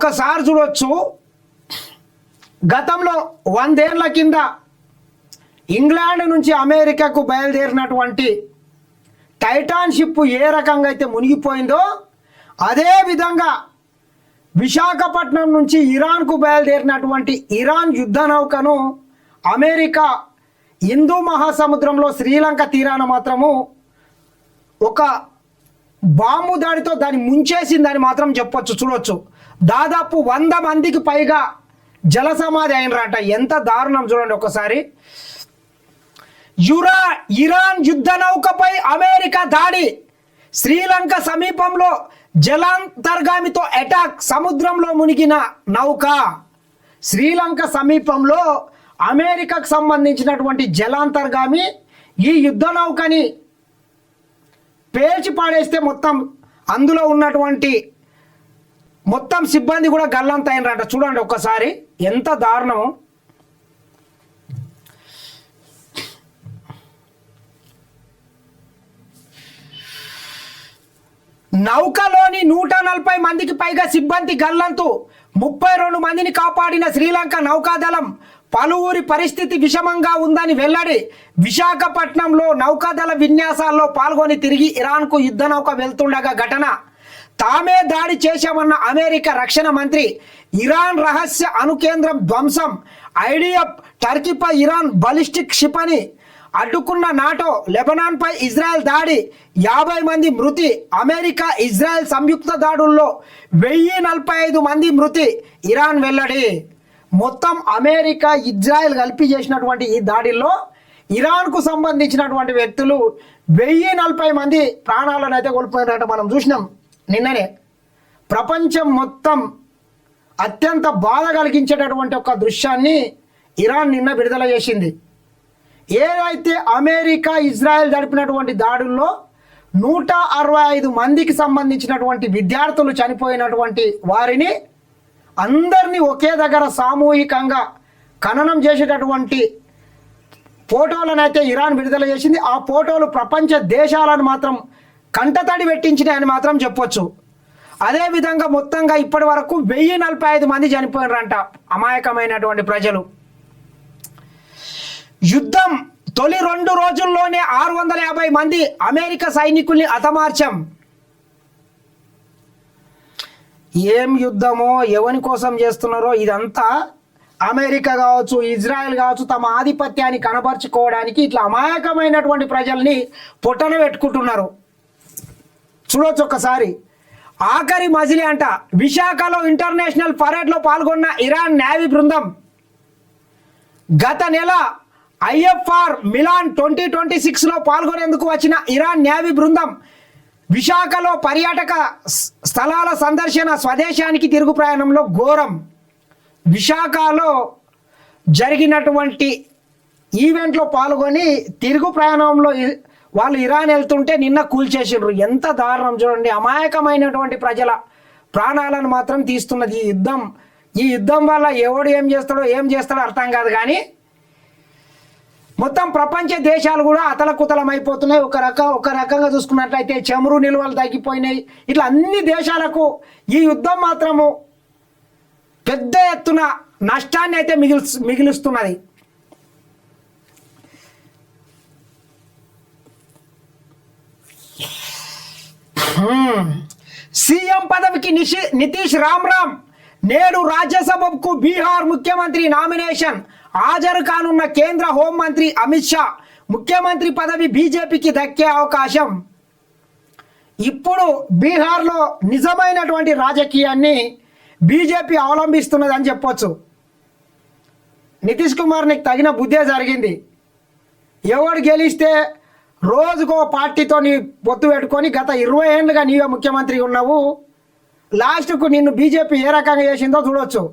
ఒక్కసారి చూడొచ్చు, గతంలో 100 ఏళ్ల కింద ఇంగ్లాండ్ నుంచి అమెరికాకు బయలుదేరినటువంటి టైటాన్ షిప్ ఏ రకంగా అయితే మునిగిపోయిందో అదే విధంగా విశాఖపట్నం నుంచి ఇరాన్కు బయలుదేరినటువంటి ఇరాన్ యుద్ధ నౌకను అమెరికా హిందూ మహాసముద్రంలో శ్రీలంక తీరాన మాత్రము ఒక బాంబు దాడితో దాన్ని ముంచేసిందని మాత్రం చెప్పొచ్చు. చూడొచ్చు, దాదాపు 100 మందికి పైగా జల సమాధి అయినరాట. ఎంత దారుణం చూడండి ఒకసారి. ఇరాన్ యుద్ధ నౌకపై అమెరికా దాడి, శ్రీలంక సమీపంలో జలాంతర్గామితో అటాక్, సముద్రంలో మునిగిన నౌక. శ్రీలంక సమీపంలో అమెరికాకు సంబంధించినటువంటి జలాంతర్గామి ఈ యుద్ధ నౌకని పేల్చి పాడేస్తే మొత్తం అందులో ఉన్నటువంటి మొత్తం సిబ్బంది కూడా గల్లంత అయినరాట. చూడండి ఒక్కసారి ఎంత దారుణము. నౌకలోని 140 మందికి పైగా సిబ్బంది గల్లంతు, 32 మందిని కాపాడిన శ్రీలంక నౌకాదళం. పలువురి పరిస్థితి విషమంగా ఉందని వెల్లడి. విశాఖపట్నంలో నౌకాదళ విన్యాసాల్లో పాల్గొని తిరిగి ఇరాన్కు యుద్ధ నౌక వెళ్తుండగా ఘటన. తామే దాడి చేశామన్న అమెరికా రక్షణ మంత్రి. ఇరాన్ రహస్య అణుకేంద్రం ధ్వంసం. ఐడిఎఫ్ టర్కీపై ఇరాన్ బాలిస్టిక్ క్షిపణి అడ్డుకున్న నాటో. లెబనాన్పై ఇజ్రాయెల్ దాడి, 50 మంది మృతి. అమెరికా ఇజ్రాయెల్ సంయుక్త దాడుల్లో 1045 మంది మృతి. ఇరాన్ వెల్లడి. మొత్తం అమెరికా ఇజ్రాయెల్ కలిపి చేసినటువంటి ఈ దాడిల్లో ఇరాన్కు సంబంధించినటువంటి వ్యక్తులు 1040 మంది ప్రాణాలను అయితే కోల్పోయినట్టు మనం చూసినాం నిన్ననే. ప్రపంచం మొత్తం అత్యంత బాధ కలిగించేటటువంటి ఒక దృశ్యాన్ని ఇరాన్ నిన్న విడుదల చేసింది. ఏదైతే అమెరికా ఇజ్రాయెల్ జరిపినటువంటి దాడుల్లో 165 మందికి సంబంధించినటువంటి విద్యార్థులు చనిపోయినటువంటి వారిని అందరినీ ఒకే దగ్గర సామూహికంగా ఖననం చేసేటటువంటి ఫోటోలను అయితే ఇరాన్ విడుదల చేసింది. ఆ ఫోటోలు ప్రపంచ దేశాలను మాత్రం కంటతడి పెట్టించినాయని మాత్రం చెప్పొచ్చు. అదేవిధంగా మొత్తంగా ఇప్పటి వరకు 1045 మంది చనిపోయినారంట అమాయకమైనటువంటి ప్రజలు. యుద్ధం తొలి 2 రోజుల్లోనే 650 మంది అమెరికా సైనికుల్ని హతమార్చాం. ఏం యుద్ధమో ఎవరి కోసం చేస్తున్నారో ఇదంతా అమెరికా కావచ్చు, ఇజ్రాయెల్ కావచ్చు, తమ ఆధిపత్యాన్ని కనబరుచుకోవడానికి ఇట్లా అమాయకమైనటువంటి ప్రజల్ని పొట్టన పెట్టుకుంటున్నారు. చూడొచ్చు ఒకసారి. ఆఖరి మజిలీ అంట. విశాఖలో ఇంటర్నేషనల్ పరేడ్లో పాల్గొన్న ఇరాన్ నేవీ బృందం. గత నెల ఐఎఫ్ఆర్ మిలాన్ 2026లో పాల్గొనేందుకు వచ్చిన ఇరాన్ నేవీ బృందం విశాఖలో పర్యాటక స్థలాల సందర్శన, స్వదేశానికి తిరుగు ప్రయాణంలో ఘోరం. విశాఖలో జరిగినటువంటి ఈవెంట్లో పాల్గొని తిరుగు ప్రయాణంలో వాళ్ళు ఇరాన్ వెళ్తుంటే నిన్న కూల్చేసిండ్రు. ఎంత దారుణం చూడండి. అమాయకమైనటువంటి ప్రజల ప్రాణాలను మాత్రం తీస్తున్నది ఈ యుద్ధం వల్ల ఎవడు ఏం చేస్తాడో అర్థం కాదు. కానీ మొత్తం ప్రపంచ దేశాలు కూడా అతలకుతలం అయిపోతున్నాయి. ఒక రకంగా చూసుకున్నట్లయితే చమురు నిల్వలు తగ్గిపోయినాయి. ఇట్లా అన్ని దేశాలకు ఈ యుద్ధం మాత్రము పెద్ద ఎత్తున నష్టాన్ని అయితే మిగిలిస్తున్నది. సీఎం పదవికి నితీష్ రామ్ నేడు రాజ్యసభకు బీహార్ ముఖ్యమంత్రి నామినేషన్. హాజరు కానున్న కేంద్ర హోంమంత్రి అమిత్ షా. ముఖ్యమంత్రి పదవి బీజేపీకి దక్కే అవకాశం. ఇప్పుడు బీహార్లో నిజమైనటువంటి రాజకీయాన్ని బీజేపీ అవలంబిస్తున్నదని చెప్పొచ్చు. నితీష్ కుమార్కి తగిన బుద్ధే జరిగింది. ఎవడు గెలిస్తే రోజుకో పార్టీతో నీ పొత్తు పెట్టుకొని గత 20 ఏళ్ళుగా నీవే ముఖ్యమంత్రి ఉన్నావు. లాస్ట్కు నిన్ను బీజేపీ ఏ రకంగా చేసిందో చూడొచ్చు.